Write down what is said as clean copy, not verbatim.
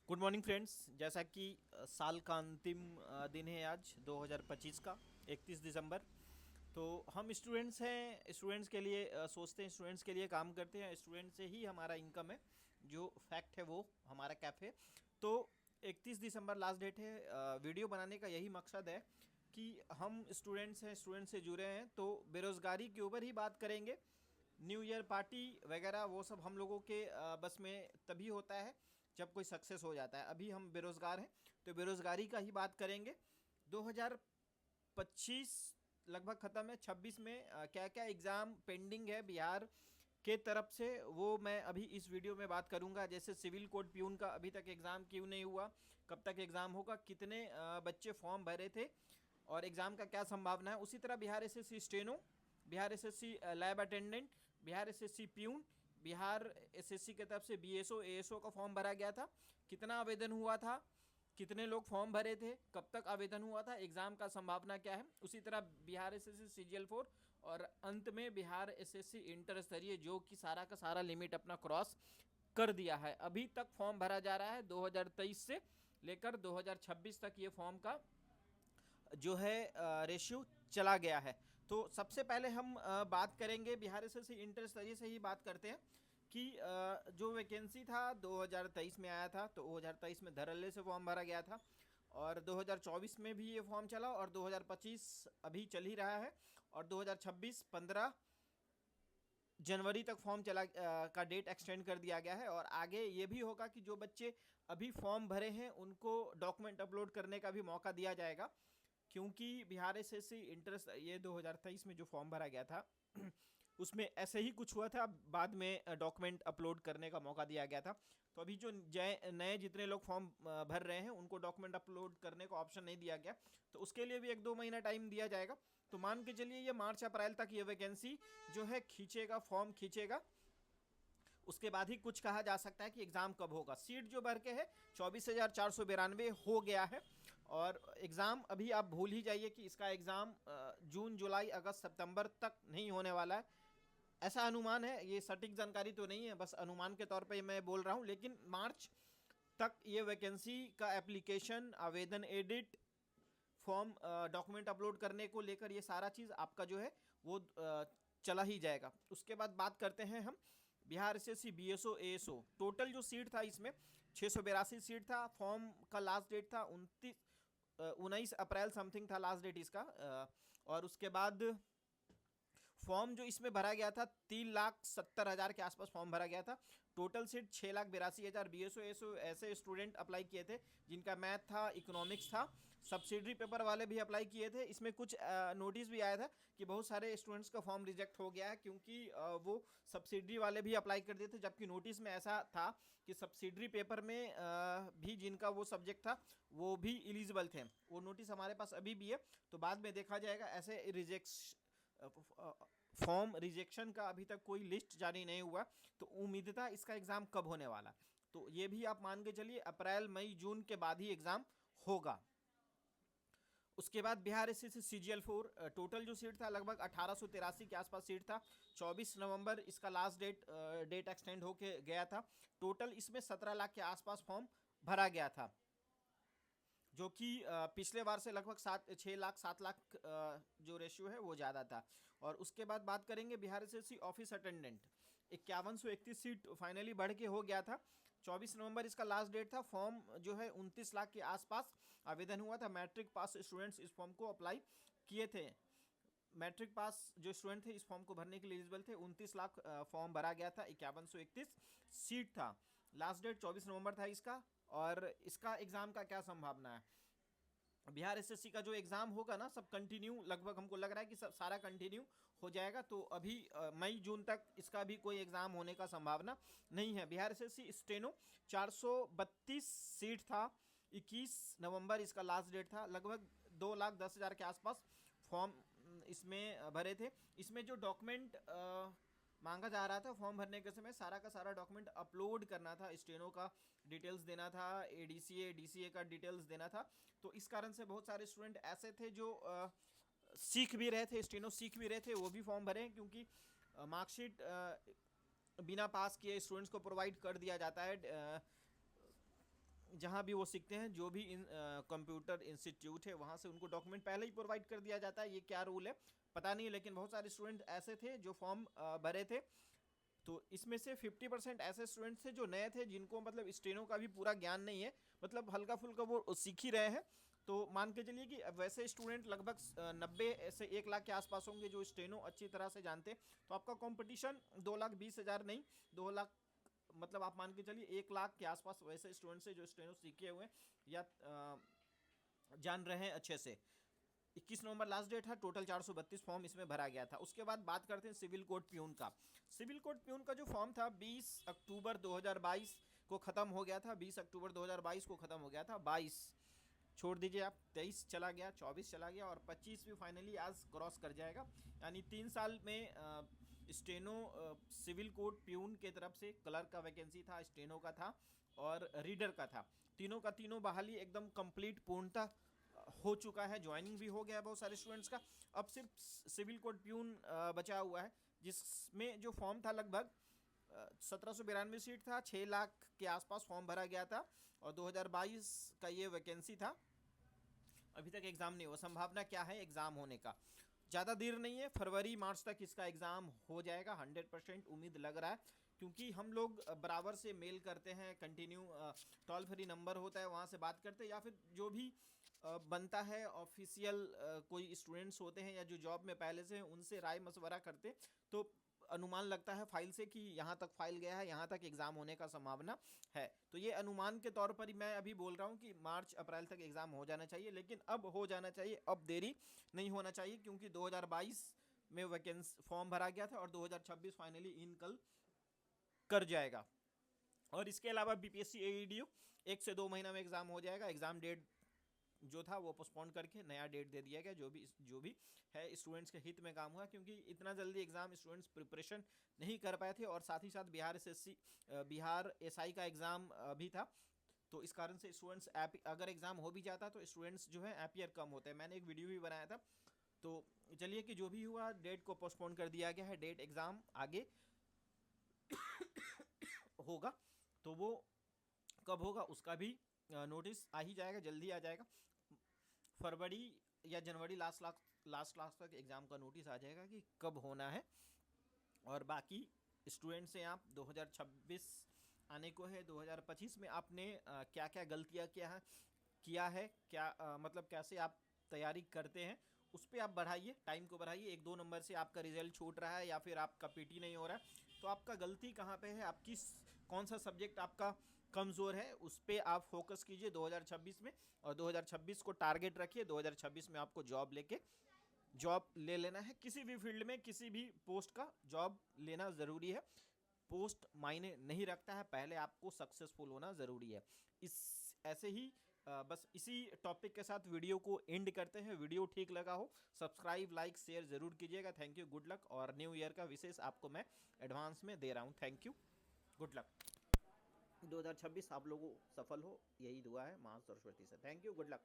Good morning friends. जैसा कि साल का अंतिम दिन है आज 2025 का 31 दिसंबर। तो हम स्टूडेंट्स हैं, स्टूडेंट्स के लिए सोचते हैं, स्टूडेंट्स के लिए काम करते हैं, स्टूडेंट से ही हमारा इनकम है। जो फैक्ट है वो हमारा कैफ़े। तो 31 दिसंबर लास्ट डेट है। वीडियो बनाने का यही मकसद है कि हम स्टूडेंट्स हैं, स्टूडेंट से जुड़े हैं, तो बेरोज़गारी के ऊपर ही बात करेंगे। न्यू ईयर पार्टी वगैरह वो सब हम लोगों के बस में तभी होता है जब कोई सक्सेस हो जाता है। अभी हम बेरोज़गार हैं तो बेरोज़गारी का ही बात करेंगे। 2025 लगभग ख़त्म है। 26 में क्या क्या एग्ज़ाम पेंडिंग है बिहार के तरफ से, वो मैं अभी इस वीडियो में बात करूंगा। जैसे सिविल कोड प्यून का अभी तक एग्ज़ाम क्यों नहीं हुआ, कब तक एग्ज़ाम होगा, कितने बच्चे फॉर्म भरे थे और एग्ज़ाम का क्या संभावना है। उसी तरह Bihar SSC steno, Bihar SSC lab attendant, Bihar SSC peon, Bihar SSC की तरफ से बीएसओ एएसओ का फॉर्म भरा गया था, कितना आवेदन हुआ था, कितने लोग फॉर्म भरे थे, कब तक आवेदन हुआ था, एग्ज़ाम का संभावना क्या है। उसी तरह बिहार एसएससी सीजीएल 4 और अंत में बिहार एसएससी इंटर स्तरीय, जो कि सारा का सारा लिमिट अपना क्रॉस कर दिया है। अभी तक फॉर्म भरा जा रहा है। 2023 से लेकर 2026 तक ये फॉर्म का जो है रेशियो चला गया है। तो सबसे पहले हम बात करेंगे बिहार एसएससी इंटर स्तरीय से ही बात करते हैं कि जो वैकेंसी था 2023 में आया था, तो 2023 में धड़ल्ले से फॉर्म भरा गया था और 2024 में भी ये फॉर्म चला और 2025 अभी चल ही रहा है और 2026 15 जनवरी तक फॉर्म का डेट एक्सटेंड कर दिया गया है। और आगे ये भी होगा कि जो बच्चे अभी फॉर्म भरे हैं उनको डॉक्यूमेंट अपलोड करने का भी मौका दिया जाएगा, क्योंकि बिहार एसएससी इंटरेस्ट ये 2023 में जो फॉर्म भरा गया था उसमें ऐसे ही कुछ हुआ था, बाद में डॉक्यूमेंट अपलोड करने का मौका दिया गया था। तो अभी जो नए जितने लोग फॉर्म भर रहे हैं उनको डॉक्यूमेंट अपलोड करने का ऑप्शन नहीं दिया गया, तो उसके लिए भी 1-2 महीना टाइम दिया जाएगा। तो मान के चलिए ये मार्च अप्रैल तक ये वैकेंसी जो है खींचेगा, फॉर्म खींचेगा। उसके बाद ही कुछ कहा जा सकता है कि एग्ज़ाम कब होगा। सीट जो भर के है 24,492 हो गया है और एग्ज़ाम अभी आप भूल ही जाइए कि इसका एग्ज़ाम जून जुलाई अगस्त सितंबर तक नहीं होने वाला है। ऐसा अनुमान है, ये सटीक जानकारी तो नहीं है, बस अनुमान के तौर पे मैं बोल रहा हूँ। लेकिन मार्च तक ये वैकेंसी का एप्लीकेशन, आवेदन, एडिट, फॉर्म, डॉक्यूमेंट अपलोड करने को लेकर ये सारा चीज़ आपका जो है वो चला ही जाएगा। उसके बाद बात करते हैं हम Bihar SSC BSO ASO. Total जो सीट था इसमें 682 सीट था। फॉर्म का लास्ट डेट था 19 अप्रैल समथिंग था लास्ट डेट इसका। और उसके बाद फॉर्म जो इसमें भरा गया था 3,70,000 के आसपास फॉर्म भरा गया था। Total seat 6,82,000। बीएसओ एसओ ऐसे स्टूडेंट अप्लाई किए थे जिनका मैथ था, इकोनॉमिक्स था। सब्सिडरी पेपर वाले भी अप्लाई किए थे। इसमें कुछ नोटिस भी आया था कि बहुत सारे स्टूडेंट्स का फॉर्म रिजेक्ट हो गया है, क्योंकि वो सब्सिडरी वाले भी अप्लाई कर दिए थे, जबकि नोटिस में ऐसा था कि सब्सिडरी पेपर में भी जिनका वो सब्जेक्ट था वो भी एलिजिबल थे। वो नोटिस हमारे पास अभी भी है, तो बाद में देखा जाएगा। ऐसे फॉर्म रिजेक्शन का अभी तक कोई लिस्ट जारी नहीं हुआ, तो उम्मीदता इसका एग्ज़ाम कब होने वाला, तो ये भी आप मान के चलिए अप्रैल मई जून के बाद ही एग्ज़ाम होगा। उसके बाद बिहार एसएससी सीजीएल 4, टोटल जो सीट था लगभग 1883 के आसपास सीट था। 24 नवंबर इसका लास्ट डेट एक्सटेंड होके गया था। टोटल इसमें 17 लाख के आसपास फॉर्म भरा गया था, जो कि पिछले बार से लगभग 6 लाख 7 लाख जो रेशियो है वो ज़्यादा था। और उसके बाद बात करेंगे Bihar SSC office attendant. 5131 seat finally बढ़ के हो गया था। 24 नवंबर इसका लास्ट डेट था। फॉर्म जो है 29 लाख के आसपास आवेदन हुआ था। मैट्रिक पास स्टूडेंट्स इस फॉर्म को अप्लाई किए थे। मैट्रिक पास जो स्टूडेंट थे इस फॉर्म को भरने के लिए एलिजिबल थे। 29 लाख फॉर्म भरा गया था। 5131 सीट था। लास्ट डेट 24 नवंबर था इसका। और इसका एग्ज़ाम का क्या संभावना है। बिहार एसएससी का जो एग्ज़ाम होगा ना, सब कंटिन्यू, लगभग हमको लग रहा है कि सब सारा कंटिन्यू हो जाएगा। तो अभी मई जून तक इसका भी कोई एग्ज़ाम होने का संभावना नहीं है। बिहार एसएससी स्टेनो 432 सीट था। 21 नवंबर इसका लास्ट डेट था। लगभग 2,10,000 के आसपास फॉर्म इसमें भरे थे। इसमें जो डॉक्यूमेंट मांगा जा रहा था फॉर्म भरने के समय, सारा का सारा डॉक्यूमेंट अपलोड करना था। स्टेनो का डिटेल्स देना था, एडीसीए डीसीए का डिटेल्स देना था। तो इस कारण से बहुत सारे स्टूडेंट ऐसे थे जो सीख भी रहे थे, स्टेनो सीख भी रहे थे, वो भी फॉर्म भरे, क्योंकि मार्कशीट बिना पास किए स्टूडेंट्स को प्रोवाइड कर दिया जाता है जहाँ भी वो सीखते हैं, जो भी कंप्यूटर इंस्टीट्यूट है, वहाँ से उनको डॉक्यूमेंट पहले ही प्रोवाइड कर दिया जाता है। ये क्या रूल है पता नहीं, लेकिन बहुत सारे स्टूडेंट ऐसे थे जो फॉर्म भरे थे, तो इसमें से 50% ऐसे स्टूडेंट्स थे जो नए थे, जिनको मतलब स्टेनो का भी पूरा ज्ञान नहीं है, मतलब हल्का फुल्का वो सीख ही रहे हैं। तो मान के चलिए कि वैसे स्टूडेंट लगभग 90 से 1 लाख के आसपास होंगे जो स्टेनो अच्छी तरह से जानते हैं। तो आपका कंपटीशन 2,20,000 नहीं, 2 लाख, मतलब आप मान के चलिए 1 लाख के आसपास वैसे स्टूडेंट्स हैं जो स्टेनो सीखे हुए हैं या जान रहे हैं अच्छे से। 21 नवंबर लास्ट डेट है, टोटल 432 फॉर्म इसमें भरा गया था। उसके बाद बात करते हैं सिविल कोड प्यून का। सिविल कोड प्यून का जो फॉर्म था 20 अक्टूबर 2022 को ख़त्म हो गया था। 20 अक्टूबर 2022 को ख़त्म हो गया था। 22 छोड़ दीजिए आप, 23 चला गया, 24 चला गया और 25 भी फाइनली आज क्रॉस कर जाएगा। यानी 3 साल में स्टेनो सिविल कोड प्यून के तरफ से क्लर्क का वैकेंसी था, स्टेनो का था और रीडर का था। तीनों का तीनों बहाली एकदम कंप्लीट पूर्णतः हो चुका है, ज्वाइनिंग भी हो गया है बहुत सारे स्टूडेंट्स का। अब सिर्फ सिविल कोड प्यून बचा हुआ है, जिसमें जो फॉर्म था लगभग 1792 सीट था, 6 लाख के आसपास फॉर्म भरा गया था और 2022 का ये वैकेंसी था। अभी तक एग्ज़ाम नहीं हुआ। संभावना क्या है एग्ज़ाम होने का? ज़्यादा देर नहीं है, फरवरी मार्च तक इसका एग्ज़ाम हो जाएगा, 100% उम्मीद लग रहा है, क्योंकि हम लोग बराबर से मेल करते हैं, कंटिन्यू टोल फ्री नंबर होता है वहाँ से बात करते हैं, या फिर जो भी बनता है ऑफिशियल कोई स्टूडेंट्स होते हैं या जो जॉब में पहले से हैं उनसे राय मशवरा करते, तो अनुमान लगता है फाइल से कि यहाँ तक फाइल गया है, यहाँ तक एग्ज़ाम होने का संभावना है। तो ये अनुमान के तौर पर ही मैं अभी बोल रहा हूँ कि मार्च अप्रैल तक एग्ज़ाम हो जाना चाहिए, लेकिन अब हो जाना चाहिए, अब देरी नहीं होना चाहिए, क्योंकि 2022 में वैकेंसी फॉर्म भरा गया था और 2026 फाइनली इन कल कर जाएगा। और इसके अलावा बीपीएससी एईडीयू 1 से 2 महीना में एग्ज़ाम हो जाएगा। एग्ज़ाम डेट जो था वो पोस्टपोन करके नया डेट दे दिया गया, जो भी है स्टूडेंट्स के हित में काम हुआ, क्योंकि इतना जल्दी एग्ज़ाम स्टूडेंट्स प्रिपरेशन नहीं कर पाए थे और साथ ही साथ बिहार एसआई का एग्ज़ाम भी था, तो इस कारण से स्टूडेंट्स अगर एग्ज़ाम हो भी जाता तो स्टूडेंट्स जो है एपियर कम होते हैं। मैंने एक वीडियो भी बनाया था। तो चलिए कि जो भी हुआ डेट को पोस्टपोन कर दिया गया है, डेट एग्ज़ाम आगे होगा, तो वो कब होगा उसका भी नोटिस आ ही जाएगा, जल्दी आ जाएगा। फरवरी या जनवरी लास्ट तक एग्ज़ाम का नोटिस आ जाएगा कि कब होना है। और बाकी स्टूडेंट से आप 2026 आने को है, 2025 में आपने क्या क्या गलतियाँ किया है क्या, मतलब कैसे आप तैयारी करते हैं, उस पर आप बढ़ाइए, टाइम को बढ़ाइए। 1-2 नंबर से आपका रिजल्ट छूट रहा है या फिर आपका पीटी नहीं हो रहा है, तो आपका गलती कहाँ पे है, आप कौन सा सब्जेक्ट आपका कमज़ोर है, उस पर आप फोकस कीजिए 2026 में। और 2026 को टारगेट रखिए, 2026 में आपको जॉब ले लेना है। किसी भी फील्ड में किसी भी पोस्ट का जॉब लेना ज़रूरी है, पोस्ट मायने नहीं रखता है, पहले आपको सक्सेसफुल होना ज़रूरी है। इस ऐसे ही बस इसी टॉपिक के साथ वीडियो को एंड करते हैं। वीडियो ठीक लगा हो सब्सक्राइब लाइक शेयर ज़रूर कीजिएगा। थैंक यू, गुड लक, और न्यू ईयर का विशेष आपको मैं एडवांस में दे रहा हूँ। Thank you, good luck. 2026 आप लोगों सफल हो, यही दुआ है माँ सरस्वती से। Thank you, good luck.